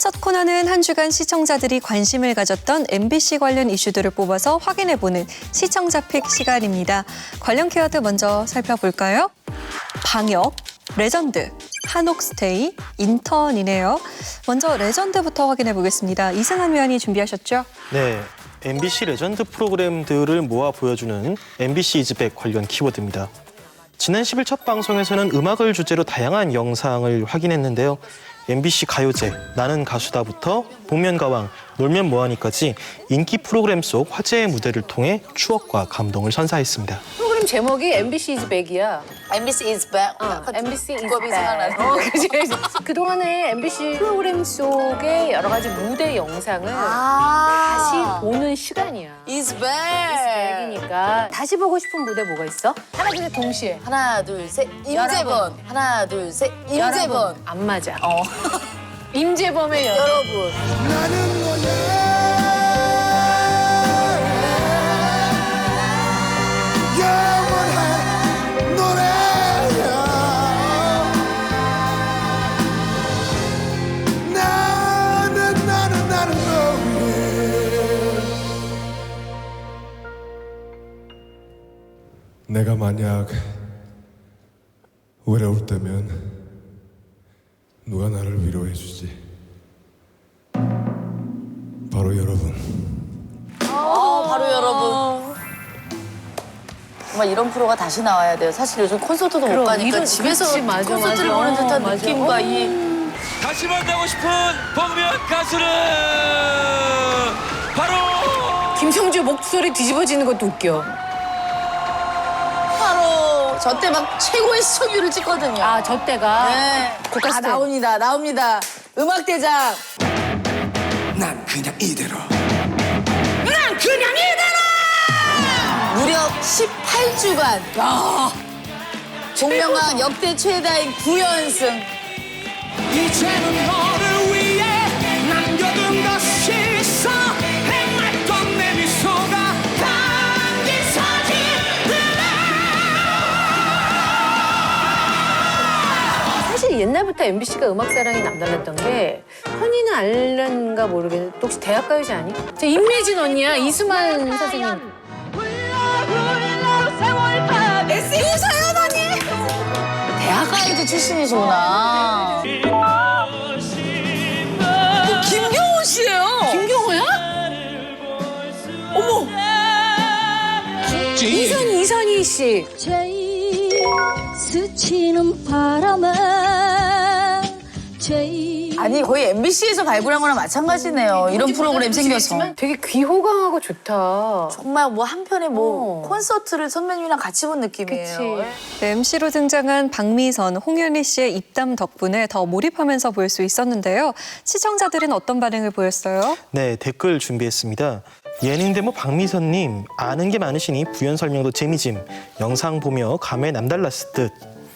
첫 코너는 한 주간 시청자들이 관심을 가졌던 MBC 관련 이슈들을 뽑아서 확인해보는 시청자픽 시간입니다. 관련 키워드 먼저 살펴볼까요? 방역, 레전드, 한옥스테이, 인턴이네요. 먼저 레전드부터 확인해보겠습니다. 이승환 위원이 준비하셨죠? 네, MBC 레전드 프로그램들을 모아 보여주는 MBC 이즈백 관련 키워드입니다. 지난 10일 첫 방송에서는 음악을 주제로 다양한 영상을 확인했는데요. MBC 가요제, 나는 가수다부터 복면 가왕, 놀면 뭐하니까지 인기 프로그램 속 화제의 무대를 통해 추억과 감동을 선사했습니다. 프로그램 제목이 MBC is back이야. MBC is back. MBC is 국밥이 back. 생각나네. 그치? 그동안에 MBC 프로그램 속의 여러 가지 무대 영상을 다시 보는 시간이야. is back. 백이니까 다시 보고 싶은 무대 뭐가 있어? 하나 둘 셋 동시에. 하나 둘 셋 임재범. 하나 둘 셋 임재범. 여러분, 안 맞아. 임재범의 여러분. 나는 너의 영원한 노래야. 나는 너의. 내가 만약 외로울 때면 누가 나를 위로해주지? 바로 여러분. 바로 여러분. 정말 이런 프로가 다시 나와야 돼요. 사실 요즘 콘서트도 못 가니까 집에서 그치, 맞아, 콘서트를 맞아. 보는 듯한 맞아. 느낌과 이 다시 만나고 싶은 복면 가수는 바로 김성주 목소리 뒤집어지는 것도 웃겨. 바로 저 때 막 최고의 시청률을 찍거든요. 아, 저 때가. 네. 국가스타. 나옵니다. 음악대장. 난 그냥 이대로. 무려 18주간. 복면가왕 역대 최다인 9연승. 이제는 너를 위해 남겨둔 것이 있어. 해맑던 내 미소가 담긴 사실 옛날부터 MBC가 음악사랑이 남달랐던 게 현이는 알는가 모르겠는데 혹시 대학가요제 아니? 저 임매진 언니야 이수만 선생님. 이서연 언니. 대학가요제 출신이시구나. 김경호 씨예요. 김경호야? 어머. 이선희 씨. 죄 스치는 바람에 죄 아니 거의 MBC에서 발굴한 거랑 마찬가지네요. 이런 프로그램 생겨서. 되게 귀호강하고 좋다. 정말 뭐 한편에 뭐 어. 콘서트를 선배님이랑 같이 본 느낌이에요. 그치. 네, MC로 등장한 박미선, 홍현희 씨의 입담 덕분에 더 몰입하면서 볼 수 있었는데요. 시청자들은 어떤 반응을 보였어요? 네, 댓글 준비했습니다. 예능 데모 박미선님, 아는 게 많으시니 부연 설명도 재미짐. 영상 보며 감회 남달랐을 듯.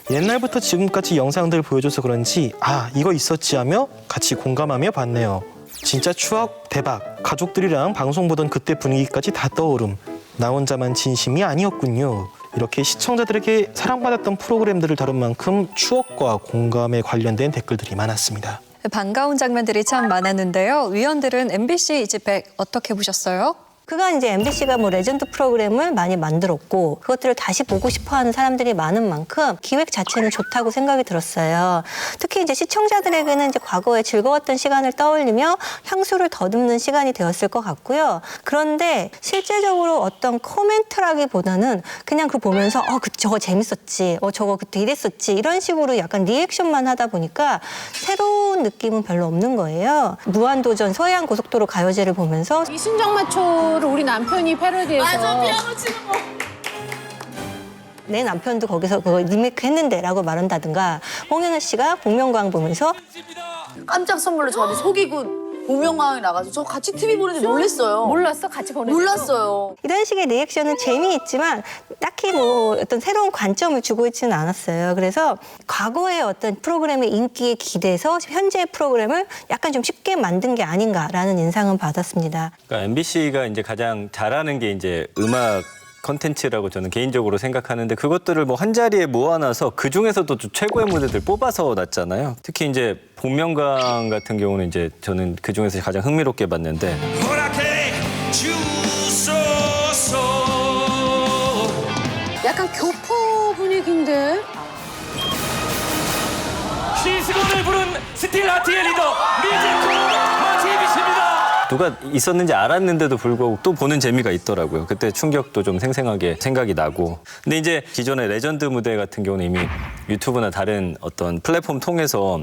옛날부터 지금까지 영상들 보여줘서 그런지 이거 있었지 하며 같이 공감하며 봤네요. 진짜 추억 대박. 가족들이랑 방송 보던 그때 분위기까지 다 떠오름. 나 혼자만 진심이 아니었군요. 이렇게 시청자들에게 사랑받았던 프로그램들을 다룬 만큼 추억과 공감에 관련된 댓글들이 많았습니다. 반가운 장면들이 참 많았는데요. 위원들은 MBC 이즈백 어떻게 보셨어요? 그간 이제 MBC가 뭐 레전드 프로그램을 많이 만들었고 그것들을 다시 보고 싶어하는 사람들이 많은 만큼 기획 자체는 좋다고 생각이 들었어요. 특히 이제 시청자들에게는 이제 과거에 즐거웠던 시간을 떠올리며 향수를 더듬는 시간이 되었을 것 같고요. 그런데 실제적으로 어떤 코멘트라기보다는 그냥 그거 보면서 저거 재밌었지, 저거 그때 이랬었지 이런 식으로 약간 리액션만 하다 보니까 새로운 느낌은 별로 없는 거예요. 무한도전 서해안 고속도로 가요제를 보면서 이순정 마초를 우리 남편이 패러디해서. 피아노 치는 거. 내 남편도 거기서 그거 리메이크 했는데라고 말한다든가 홍현아 씨가 복면가왕 보면서 깜짝 선물로 저한테 속이고 복면가왕이 나가서 저 같이 TV 보는데 놀랐어요. 몰랐어? 같이 보내. 몰랐어요. 이런 식의 리액션은 재미있지만 딱히 뭐 어떤 새로운 관점을 주고 있지는 않았어요. 그래서 과거의 어떤 프로그램의 인기에 기대서 현재의 프로그램을 약간 좀 쉽게 만든 게 아닌가라는 인상은 받았습니다. 그러니까 MBC가 이제 가장 잘하는 게 이제 음악 컨텐츠라고 저는 개인적으로 생각하는데 그것들을 뭐 한 자리에 모아놔서 그 중에서도 좀 최고의 무대들 뽑아서 놨잖아요. 특히 이제 복면가왕 같은 경우는 이제 저는 그 중에서 가장 흥미롭게 봤는데 허락해 주소서. 약간 교포 분위기인데? 시스콘을 부른 스틸 아트의 리더 뮤지컬 마치비씨입니다. 누가 있었는지 알았는데도 불구하고 또 보는 재미가 있더라고요. 그때 충격도 좀 생생하게 생각이 나고. 근데 이제 기존의 레전드 무대 같은 경우는 이미 유튜브나 다른 어떤 플랫폼 통해서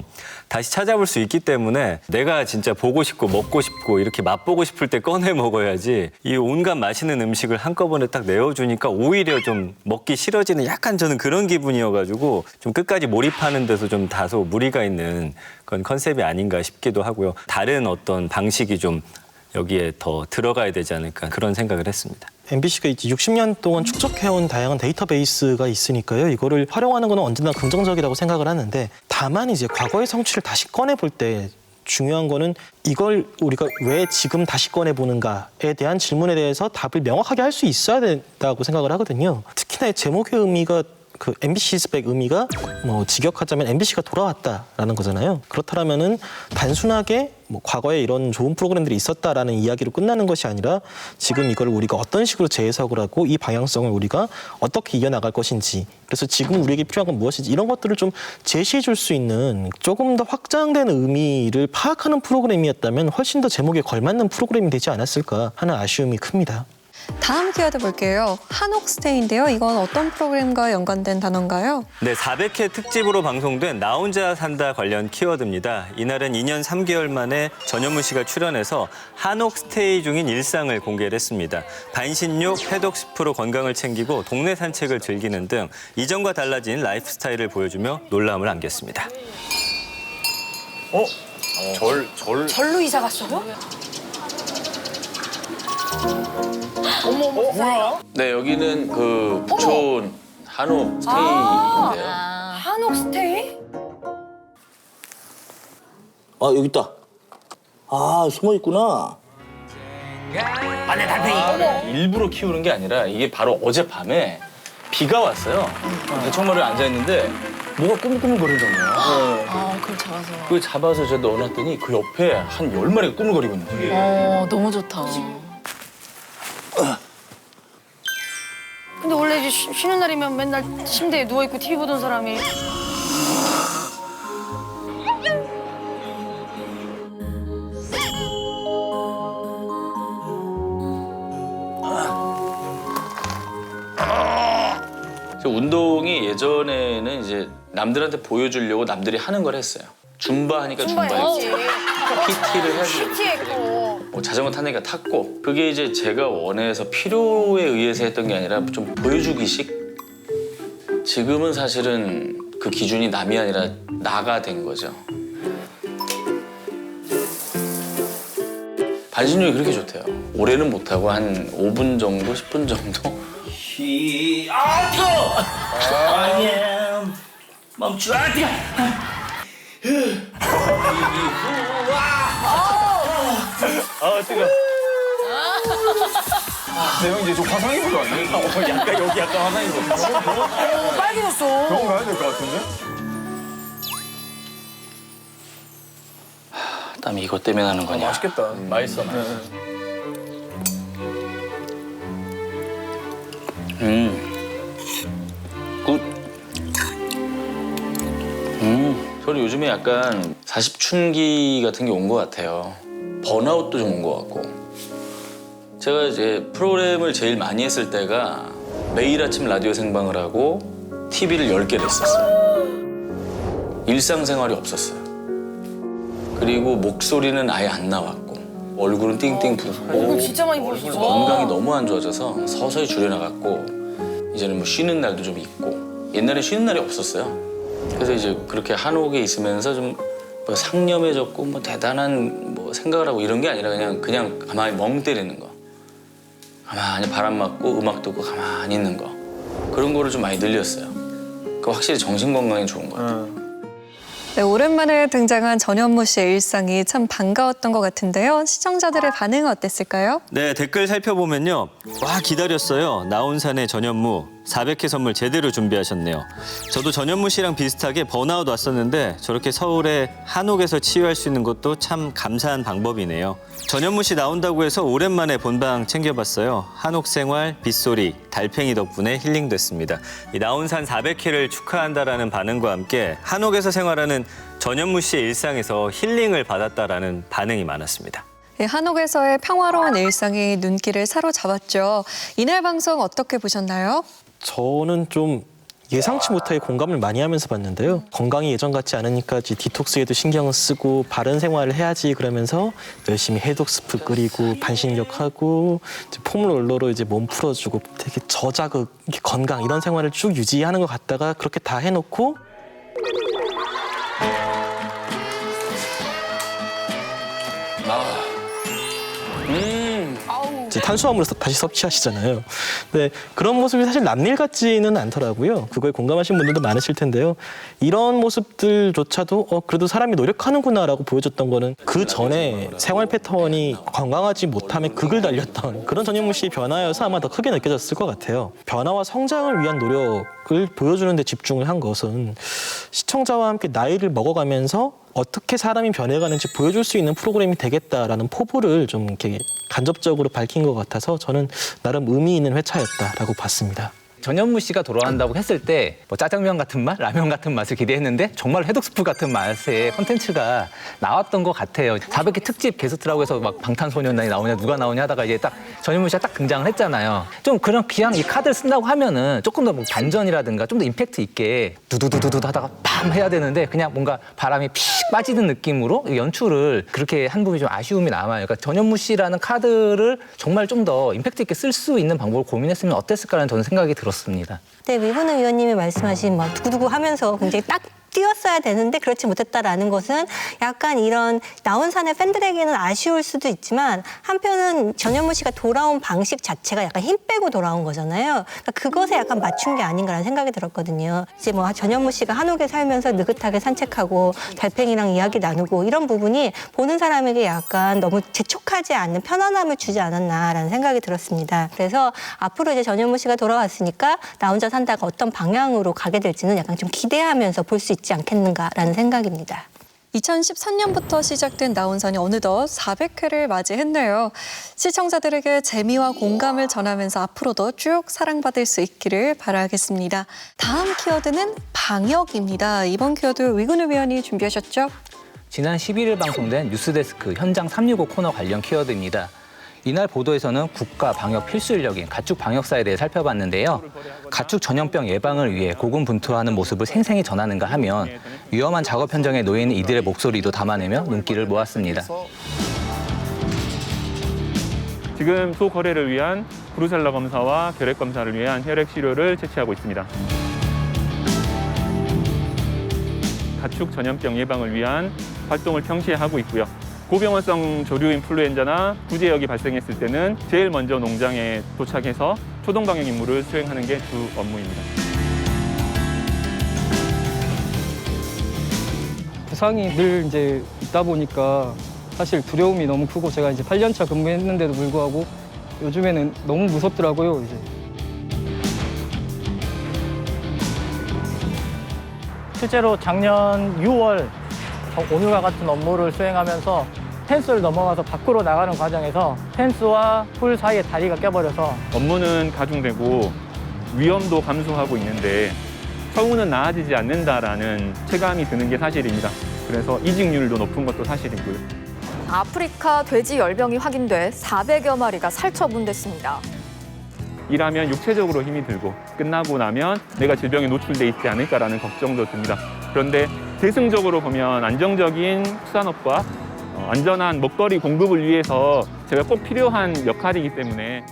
다시 찾아볼 수 있기 때문에 내가 진짜 보고 싶고 먹고 싶고 이렇게 맛보고 싶을 때 꺼내 먹어야지 이 온갖 맛있는 음식을 한꺼번에 딱 내어주니까 오히려 좀 먹기 싫어지는 약간 저는 그런 기분이어가지고 좀 끝까지 몰입하는 데서 좀 다소 무리가 있는 그런 컨셉이 아닌가 싶기도 하고요. 다른 어떤 방식이 좀 여기에 더 들어가야 되지 않을까 그런 생각을 했습니다. MBC가 이제 60년 동안 축적해온 다양한 데이터베이스가 있으니까요. 이거를 활용하는 건 언제나 긍정적이라고 생각을 하는데 다만 이제 과거의 성취를 다시 꺼내볼 때 중요한 거는 이걸 우리가 왜 지금 다시 꺼내보는가에 대한 질문에 대해서 답을 명확하게 할 수 있어야 된다고 생각을 하거든요. 특히나 제목의 의미가 그 MBC is back 의미가 뭐 직역하자면 MBC가 돌아왔다라는 거잖아요. 그렇다면은 단순하게 뭐 과거에 이런 좋은 프로그램들이 있었다라는 이야기로 끝나는 것이 아니라 지금 이걸 우리가 어떤 식으로 재해석을 하고 이 방향성을 우리가 어떻게 이어나갈 것인지, 그래서 지금 우리에게 필요한 건 무엇인지 이런 것들을 좀 제시해 줄 수 있는 조금 더 확장된 의미를 파악하는 프로그램이었다면 훨씬 더 제목에 걸맞는 프로그램이 되지 않았을까 하는 아쉬움이 큽니다. 다음 키워드 볼게요. 한옥스테이인데요. 이건 어떤 프로그램과 연관된 단어인가요? 네, 400회 특집으로 방송된 나 혼자 산다 관련 키워드입니다. 이날은 2년 3개월 만에 전현무 씨가 출연해서 한옥 스테이 중인 일상을 공개를 했습니다. 반신욕, 해독10% 건강을 챙기고 동네 산책을 즐기는 등 이전과 달라진 라이프 스타일을 보여주며 놀라움을 안겼습니다. 절로 이사 갔어요? 네, 여기는 그 부촌 한옥 스테이인데요. 한옥 스테이? 아, 여기 있다. 아, 숨어 있구나. 일부러 키우는 게 아니라 이게 바로 어젯밤에 비가 왔어요. 대청마루에 앉아 있는데 뭐가 꾸물꾸물거리잖아요. 아, 그걸 잡아서. 그걸 잡아서 제가 넣어놨더니 그 옆에 한 10마리가 꾸물거리고 있는 거예요. 너무 좋다. 근데 원래 이제 쉬는 날이면 맨날 침대에 누워있고 TV 보던 사람이 저 운동이 예전에는 이제 남들한테 보여주려고 남들이 하는 걸 했어요. 줌바 하니까 줌바 했고, PT를 해야지. PT 했고 뭐 자전거 타니까 탔고, 그게 이제 제가 원해서 필요에 의해서 했던 게 아니라 좀 보여주기식. 지금은 사실은 그 기준이 남이 아니라 나가 된 거죠. 반신욕이 그렇게 좋대요. 오래는 못하고 한 5분 정도, 10분 정도. 아니야. 멈추. 아, 뛰어. 아, 뜨거. 형 이제 좀 화상 입은 거 아니에요? 약간 여기 약간 화상 입었어. 빨개졌어. 병원 가야 될 것 같은데? 땀이 이것 때문에 나는 거냐? 맛있겠다. 맛있어. 굿. 저는 요즘에 약간 40춘기 같은 게 온 것 같아요. 번아웃도 좀 온 것 같고. 제가 이제 프로그램을 제일 많이 했을 때가 매일 아침 라디오 생방을 하고 TV를 10개를 했었어요. 일상생활이 없었어요. 그리고 목소리는 아예 안 나왔고 얼굴은 띵띵 붓고 진짜 많이 보셨어. 건강이 너무 안 좋아져서 서서히 줄여나갔고 이제는 뭐 쉬는 날도 좀 있고 옛날에 쉬는 날이 없었어요. 그래서 이제 그렇게 한옥에 있으면서 좀 뭐 상념해졌고 뭐 대단한 뭐 생각을 하고 이런 게 아니라 그냥 가만히 멍 때리는 거. 가만히 바람 맞고 음악 듣고 가만히 있는 거. 그런 거를 좀 많이 늘렸어요. 그 확실히 정신 건강에 좋은 것 같아요. 네, 오랜만에 등장한 전현무 씨의 일상이 참 반가웠던 것 같은데요. 시청자들의 반응은 어땠을까요? 네, 댓글 살펴보면요. 와, 기다렸어요. 나온산의 전현무. 400회 선물 제대로 준비하셨네요. 저도 전현무 씨랑 비슷하게 번아웃 왔었는데 저렇게 서울의 한옥에서 치유할 수 있는 것도 참 감사한 방법이네요. 전현무 씨 나온다고 해서 오랜만에 본방 챙겨봤어요. 한옥 생활, 빗소리, 달팽이 덕분에 힐링됐습니다. 이 나온산 400회를 축하한다라는 반응과 함께 한옥에서 생활하는 전현무 씨의 일상에서 힐링을 받았다라는 반응이 많았습니다. 네, 한옥에서의 평화로운 일상이 눈길을 사로잡았죠. 이날 방송 어떻게 보셨나요? 저는 좀 예상치 못하게 공감을 많이 하면서 봤는데요. 건강이 예전 같지 않으니까 이제 디톡스에도 신경을 쓰고 바른 생활을 해야지 그러면서 열심히 해독 스프 끓이고 반신욕하고 이제 폼롤러로 이제 몸 풀어주고 되게 저자극, 건강 이런 생활을 쭉 유지하는 것 같다가 그렇게 다 해놓고 이제 탄수화물을 다시 섭취하시잖아요. 네, 그런 모습이 사실 남일 같지는 않더라고요. 그거에 공감하신 분들도 많으실 텐데요. 이런 모습들조차도 그래도 사람이 노력하는구나라고 보여줬던 거는 그 전에 생활 패턴이 건강하지 못함에 극을 달렸던 그런 전현무 씨의 변화여서 아마 더 크게 느껴졌을 것 같아요. 변화와 성장을 위한 노력을 보여주는 데 집중을 한 것은 시청자와 함께 나이를 먹어가면서 어떻게 사람이 변해가는지 보여줄 수 있는 프로그램이 되겠다라는 포부를 좀 이렇게 간접적으로 밝힌 것 같아서 저는 나름 의미 있는 회차였다라고 봤습니다. 전현무 씨가 돌아간다고 했을 때 뭐 짜장면 같은 맛, 라면 같은 맛을 기대했는데 정말 해독 스프 같은 맛의 콘텐츠가 나왔던 것 같아요. 400회 특집 게스트라고 해서 막 방탄소년단이 나오냐 누가 나오냐 하다가 이제 딱 전현무 씨가 딱 등장을 했잖아요. 좀 그런 그냥 이 카드를 쓴다고 하면은 조금 더 뭐 반전이라든가 좀 더 임팩트 있게 두두두두두 하다가 빰 해야 되는데 그냥 뭔가 바람이 픽 빠지는 느낌으로 연출을 그렇게 한 부분이 좀 아쉬움이 남아요. 그러니까 전현무 씨라는 카드를 정말 좀 더 임팩트 있게 쓸 수 있는 방법을 고민했으면 어땠을까라는 저는 생각이 들었습니다. 네, 미분우 위원님이 말씀하신 뭐 두구두구 하면서 굉장히 딱 뛰었어야 되는데 그렇지 못했다라는 것은 약간 이런 나온산의 팬들에게는 아쉬울 수도 있지만 한편은 전현무 씨가 돌아온 방식 자체가 약간 힘 빼고 돌아온 거잖아요. 그러니까 그것에 약간 맞춘 게 아닌가라는 생각이 들었거든요. 이제 뭐 전현무 씨가 한옥에 살면서 느긋하게 산책하고 달팽이랑 이야기 나누고 이런 부분이 보는 사람에게 약간 너무 재촉하지 않는 편안함을 주지 않았나라는 생각이 들었습니다. 그래서 앞으로 이제 전현무 씨가 돌아왔으니까 나 혼자 산다가 어떤 방향으로 가게 될지는 약간 좀 기대하면서 볼 수 있지 않겠는가라는 생각입니다. 2013년부터 시작된 나온산이 어느덧 400회를 맞이했네요. 시청자들에게 재미와 공감을 전하면서 앞으로도 쭉 사랑받을 수 있기를 바라겠습니다. 다음 키워드는 방역입니다. 이번 키워드 위근우 위원이 준비하셨죠? 지난 11일 방송된 뉴스데스크 현장 365 코너 관련 키워드입니다. 이날 보도에서는 국가 방역 필수 인력인 가축 방역사에 대해 살펴봤는데요. 가축 전염병 예방을 위해 고군분투하는 모습을 생생히 전하는가 하면 위험한 작업 현장에 놓여 있는 이들의 목소리도 담아내며 눈길을 모았습니다. 지금 소 거래를 위한 브루셀라 검사와 결핵 검사를 위한 혈액 시료를 채취하고 있습니다. 가축 전염병 예방을 위한 활동을 평시에 하고 있고요. 고병원성 조류 인플루엔자나 구제역이 발생했을 때는 제일 먼저 농장에 도착해서 초동 방역 임무를 수행하는 게 주 업무입니다. 부상이 늘 이제 있다 보니까 사실 두려움이 너무 크고 제가 이제 8년차 근무했는데도 불구하고 요즘에는 너무 무섭더라고요. 이제. 실제로 작년 6월 오늘과 같은 업무를 수행하면서 펜스를 넘어가서 밖으로 나가는 과정에서 펜스와 풀 사이에 다리가 껴버려서 업무는 가중되고 위험도 감소하고 있는데 처우는 나아지지 않는다라는 체감이 드는 게 사실입니다. 그래서 이직률도 높은 것도 사실이고요. 아프리카 돼지 열병이 확인돼 400여 마리가 살처분됐습니다. 일하면 육체적으로 힘이 들고 끝나고 나면 내가 질병에 노출돼 있지 않을까라는 걱정도 듭니다. 그런데 대승적으로 보면 안정적인 수산업과 안전한 먹거리 공급을 위해서 제가 꼭 필요한 역할이기 때문에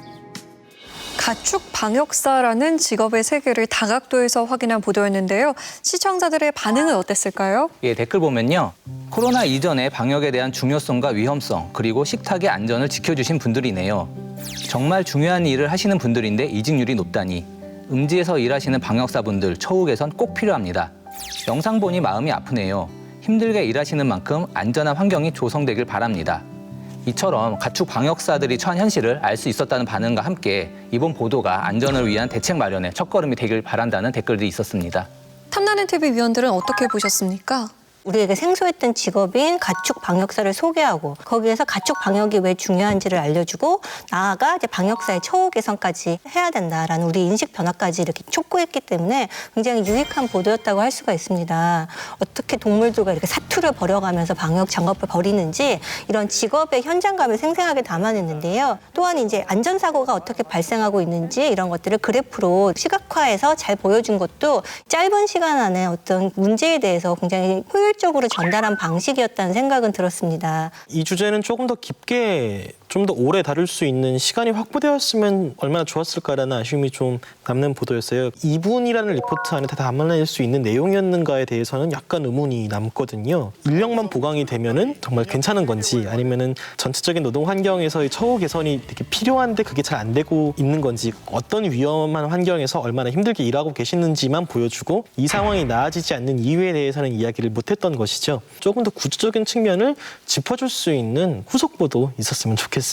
가축 방역사라는 직업의 세계를 다각도에서 확인한 보도였는데요. 시청자들의 반응은 어땠을까요? 예, 댓글 보면요. 코로나 이전의 방역에 대한 중요성과 위험성 그리고 식탁의 안전을 지켜주신 분들이네요. 정말 중요한 일을 하시는 분들인데 이직률이 높다니. 음지에서 일하시는 방역사분들 처우 개선 꼭 필요합니다. 영상 보니 마음이 아프네요. 힘들게 일하시는 만큼 안전한 환경이 조성되길 바랍니다. 이처럼 가축 방역사들이 처한 현실을 알 수 있었다는 반응과 함께 이번 보도가 안전을 위한 대책 마련의 첫걸음이 되길 바란다는 댓글들이 있었습니다. 탐나는 TV 위원들은 어떻게 보셨습니까? 우리에게 생소했던 직업인 가축 방역사를 소개하고 거기에서 가축 방역이 왜 중요한지를 알려주고 나아가 이제 방역사의 처우 개선까지 해야 된다라는 우리 인식 변화까지 이렇게 촉구했기 때문에 굉장히 유익한 보도였다고 할 수가 있습니다. 어떻게 동물들과 이렇게 사투를 벌여가면서 방역 작업을 벌이는지 이런 직업의 현장감을 생생하게 담아냈는데요. 또한 이제 안전사고가 어떻게 발생하고 있는지 이런 것들을 그래프로 시각화해서 잘 보여준 것도 짧은 시간 안에 어떤 문제에 대해서 굉장히 효율적으로 전달한 방식이었다는 생각은 들었습니다. 이 주제는 조금 더 깊게 좀 더 오래 다룰 수 있는 시간이 확보되었으면 얼마나 좋았을까라는 아쉬움이 좀 남는 보도였어요. 2분이라는 리포트 안에 다 담아낼 수 있는 내용이었는가에 대해서는 약간 의문이 남거든요. 인력만 보강이 되면은 정말 괜찮은 건지 아니면은 전체적인 노동 환경에서의 처우 개선이 되게 필요한데 그게 잘 안 되고 있는 건지 어떤 위험한 환경에서 얼마나 힘들게 일하고 계시는지만 보여주고 이 상황이 나아지지 않는 이유에 대해서는 이야기를 못했던 것이죠. 조금 더 구조적인 측면을 짚어줄 수 있는 후속 보도 있었으면 좋겠습니다.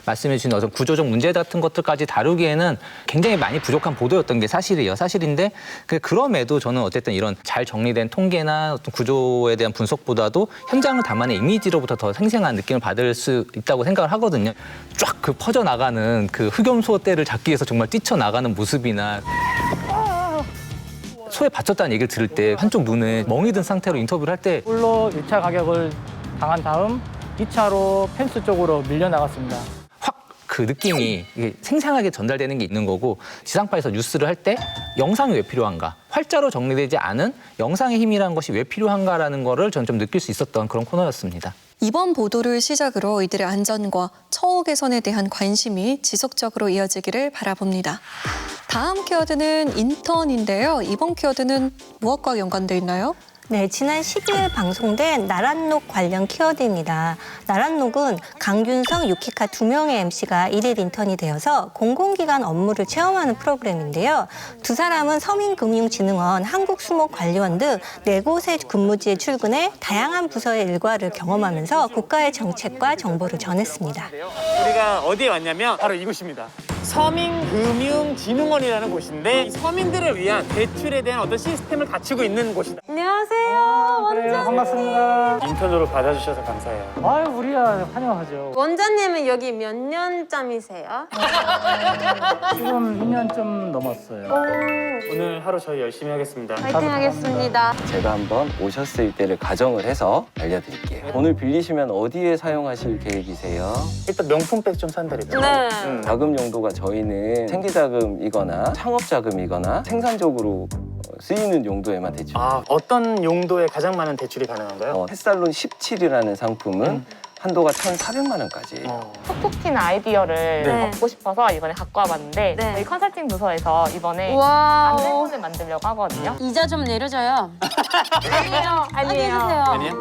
말씀해 주신 어떤 구조적 문제 같은 것들까지 다루기에는 굉장히 많이 부족한 보도였던 게 사실인데 그럼에도 저는 어쨌든 이런 잘 정리된 통계나 어떤 구조에 대한 분석보다도 현장을 담아낸 이미지로부터 더 생생한 느낌을 받을 수 있다고 생각을 하거든요. 쫙 그 퍼져나가는 그 흑염소 떼를 잡기 위해서 정말 뛰쳐나가는 모습이나 소에 받쳤다는 얘기를 들을 때 한쪽 눈에 멍이 든 상태로 인터뷰를 할 때 홀로 1차 가격을 당한 다음 2차로 펜스 쪽으로 밀려나갔습니다. 그 느낌이 이게 생생하게 전달되는 게 있는 거고 지상파에서 뉴스를 할 때 영상이 왜 필요한가? 활자로 정리되지 않은 영상의 힘이라는 것이 왜 필요한가라는 거를 저는 좀 느낄 수 있었던 그런 코너였습니다. 이번 보도를 시작으로 이들의 안전과 처우 개선에 대한 관심이 지속적으로 이어지기를 바라봅니다. 다음 키워드는 인턴인데요. 이번 키워드는 무엇과 연관돼 있나요? 네, 지난 12일 방송된 나란녹 관련 키워드입니다. 나란녹은 강균성, 유키카 두 명의 MC가 일일 인턴이 되어서 공공기관 업무를 체험하는 프로그램인데요. 두 사람은 서민금융진흥원, 한국수목관리원 등 4곳의 근무지에 출근해 다양한 부서의 일과를 경험하면서 국가의 정책과 정보를 전했습니다. 우리가 어디에 왔냐면 바로 이곳입니다. 서민금융진흥원이라는 곳인데 이 서민들을 위한 대출에 대한 어떤 시스템을 갖추고 있는 곳이다. 안녕하세요. 그래요, 반갑습니다. 인턴으로 받아주셔서 감사해요. 아유, 우리야 환영하죠. 원장님은 여기 몇 년짬이세요? 지금 2년 좀 넘었어요. 오늘 하루 저희 열심히 하겠습니다. 파이팅 하겠습니다. 제가 한번 오셨을 때를 가정을 해서 알려드릴게요. 돈을 빌리시면 어디에 사용하실 계획이세요? 일단 명품백 좀 산다리죠. 네. 자금 용도가 저희는 생계자금이거나 창업자금이거나 생산적으로 쓰이는 용도에만 대출. 어떤 용도에 가장 많은 대출이 가능한가요? 햇살론 17이라는 상품은 한도가 1,400만 원까지. 톡톡 튀는 아이디어를 네. 얻고 싶어서 이번에 갖고 와봤는데 네. 저희 컨설팅 부서에서 이번에 와우. 안내문을 만들려고 하거든요. 이자 좀 내려줘요. 아니에요. 아니에요?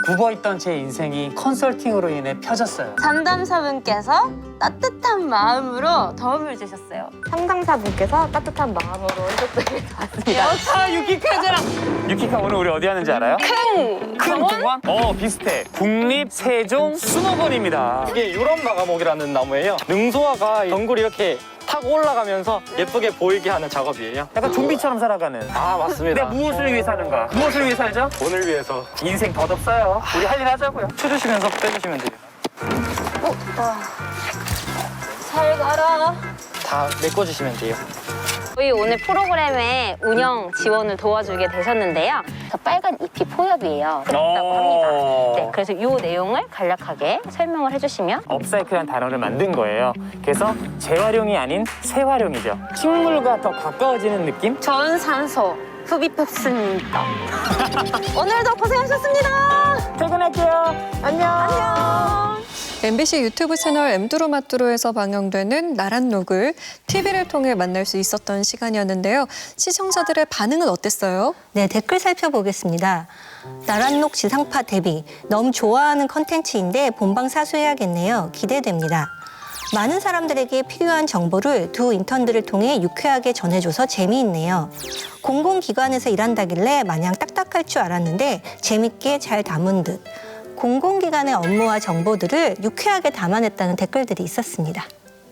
굽어있던 제 인생이 컨설팅으로 인해 펴졌어요. 상담사분께서 따뜻한 마음으로 도움을 주셨어요. 상담사분께서 따뜻한 마음으로 해줬던 것 같습니다. 여차 유키카즈랑 유키카 오늘 우리 어디 하는지 알아요? 큰 공원? 비슷해. 국립세종 수목원입니다. 이게 유럽 마가목이라는 나무예요. 능소화가 덩굴 이렇게 타고 올라가면서 예쁘게 보이게 하는 작업이에요. 약간 좀비처럼 살아가는. 맞습니다. 내가 무엇을 위해 사는가? 무엇을 위해 살죠? 돈을 위해서. 인생 덧없어요. 우리 할 일 하자고요. 쳐주시면서 빼주시면 돼요. 잘 가라. 다 메꿔주시면 돼요. 저희 오늘 프로그램의 운영 지원을 도와주게 되셨는데요. 빨간 잎이 포엽이에요. 그렇다고 합니다. 네, 그래서 이 내용을 간략하게 설명을 해주시면. 업사이클이라는 단어를 만든 거예요. 그래서 재활용이 아닌 재활용이죠. 식물과 더 가까워지는 느낌? 저온산소 흡입했습니다. 오늘도 고생하셨습니다. 퇴근할게요. 안녕. MBC 유튜브 채널 엠두루마뚜루에서 방영되는 나란녹을 TV를 통해 만날 수 있었던 시간이었는데요. 시청자들의 반응은 어땠어요? 네, 댓글 살펴보겠습니다. 나란녹 지상파 데뷔. 너무 좋아하는 컨텐츠인데 본방 사수해야겠네요. 기대됩니다. 많은 사람들에게 필요한 정보를 두 인턴들을 통해 유쾌하게 전해줘서 재미있네요. 공공기관에서 일한다길래 마냥 딱딱할 줄 알았는데 재밌게 잘 담은 듯. 공공기관의 업무와 정보들을 유쾌하게 담아냈다는 댓글들이 있었습니다.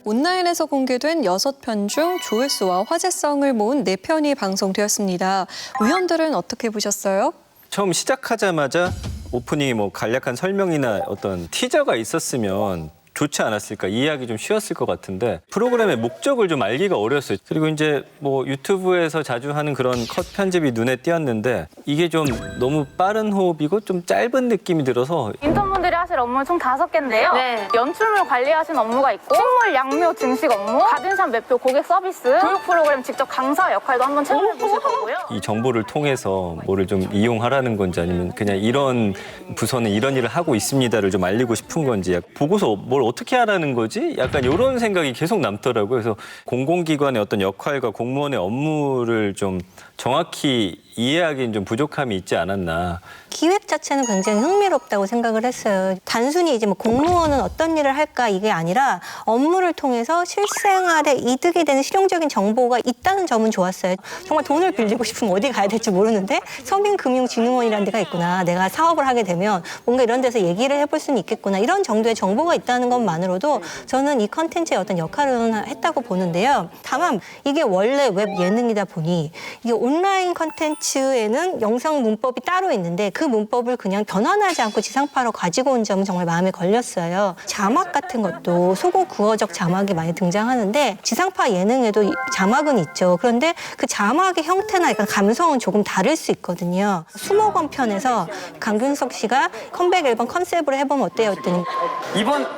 온라인에서 공개된 6편 중 조회수와 화제성을 모은 4편이 방송되었습니다. 위원들은 어떻게 보셨어요? 처음 시작하자마자 오프닝에 뭐 간략한 설명이나 어떤 티저가 있었으면 좋지 않았을까, 이해하기 좀 쉬웠을 것 같은데 프로그램의 목적을 좀 알기가 어려웠어요. 그리고 이제 뭐 유튜브에서 자주 하는 그런 컷 편집이 눈에 띄었는데 이게 좀 너무 빠른 호흡이고 좀 짧은 느낌이 들어서 인턴분들이 하실 업무는 총 5개인데요. 연출물 관리하시는 업무가 있고 식물 양묘 증식 업무, 가든샵 매표 고객 서비스, 교육 프로그램 직접 강사 역할도 한번 체험해 보실 거고요. 이 정보를 통해서 뭐를 좀 이용하라는 건지 아니면 그냥 이런 부서는 이런 일을 하고 있습니다를 좀 알리고 싶은 건지 보고서 뭘 어떻게 하라는 거지? 약간 이런 생각이 계속 남더라고요. 그래서 공공기관의 어떤 역할과 공무원의 업무를 좀 정확히 이해하기엔 좀 부족함이 있지 않았나. 기획 자체는 굉장히 흥미롭다고 생각을 했어요. 단순히 이제 뭐 공무원은 어떤 일을 할까 이게 아니라 업무를 통해서 실생활에 이득이 되는 실용적인 정보가 있다는 점은 좋았어요. 정말 돈을 빌리고 싶으면 어디 가야 될지 모르는데 서민금융진흥원이라는 데가 있구나. 내가 사업을 하게 되면 뭔가 이런 데서 얘기를 해볼 수는 있겠구나. 이런 정도의 정보가 있다는 것만으로도 저는 이 컨텐츠의 어떤 역할은 했다고 보는데요. 다만 이게 원래 웹 예능이다 보니 이게 온라인 컨텐츠에는 영상 문법이 따로 있는데 그 문법을 그냥 변환하지 않고 지상파로 가지고 온 점은 정말 마음에 걸렸어요. 자막 같은 것도 소고 구어적 자막이 많이 등장하는데 지상파 예능에도 자막은 있죠. 그런데 그 자막의 형태나 약간 감성은 조금 다를 수 있거든요. 수목원 편에서 강균석 씨가 컴백 앨범 컨셉으로 해보면 어때요? 했더니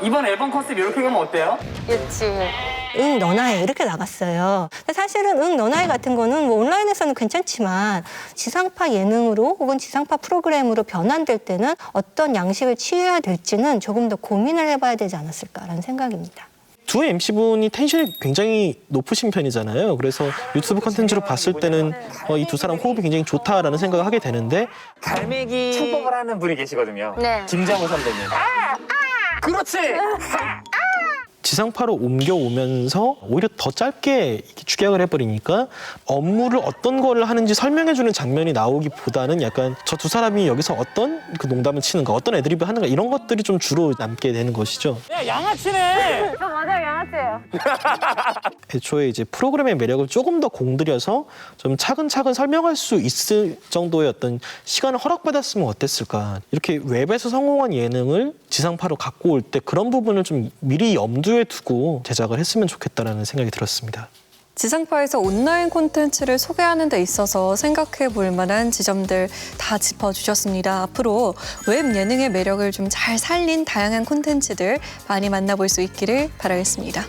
이번 앨범 컨셉 이렇게 가면 어때요? 그렇지. 응 너나해 이렇게 나갔어요. 근데 사실은 응 너나해 같은 거는 뭐 온라인에서는 괜찮지만 지상파 예능으로 혹은 지상파 프로그램으로 변환될 때는 어떤 양식을 취해야 될지는 조금 더 고민을 해봐야 되지 않았을까라는 생각입니다. 두 MC분이 텐션이 굉장히 높으신 편이잖아요. 그래서 유튜브 컨텐츠로 봤을 때는 이 두 사람 호흡이 굉장히 좋다라는 생각을 하게 되는데 갈매기 창법을 하는 분이 계시거든요. 네. 김장우 선배님. 그렇지! 지상파로 옮겨오면서 오히려 더 짧게 이렇게 축약을 해버리니까 업무를 어떤 거를 하는지 설명해주는 장면이 나오기보다는 약간 저 두 사람이 여기서 어떤 그 농담을 치는가, 어떤 애드립을 하는가 이런 것들이 좀 주로 남게 되는 것이죠. 야, 양아치네! 저 맞아요, 양아치예요. 애초에 이제 프로그램의 매력을 조금 더 공들여서 좀 차근차근 설명할 수 있을 정도의 어떤 시간을 허락받았으면 어땠을까. 이렇게 웹에서 성공한 예능을 지상파로 갖고 올 때 그런 부분을 좀 미리 염두에 두고 제작을 했으면 좋겠다라는 생각이 들었습니다. 지상파에서 온라인 콘텐츠를 소개하는 데 있어서 생각해 볼 만한 지점들 다 짚어주셨습니다. 앞으로 웹 예능의 매력을 좀 잘 살린 다양한 콘텐츠들 많이 만나볼 수 있기를 바라겠습니다.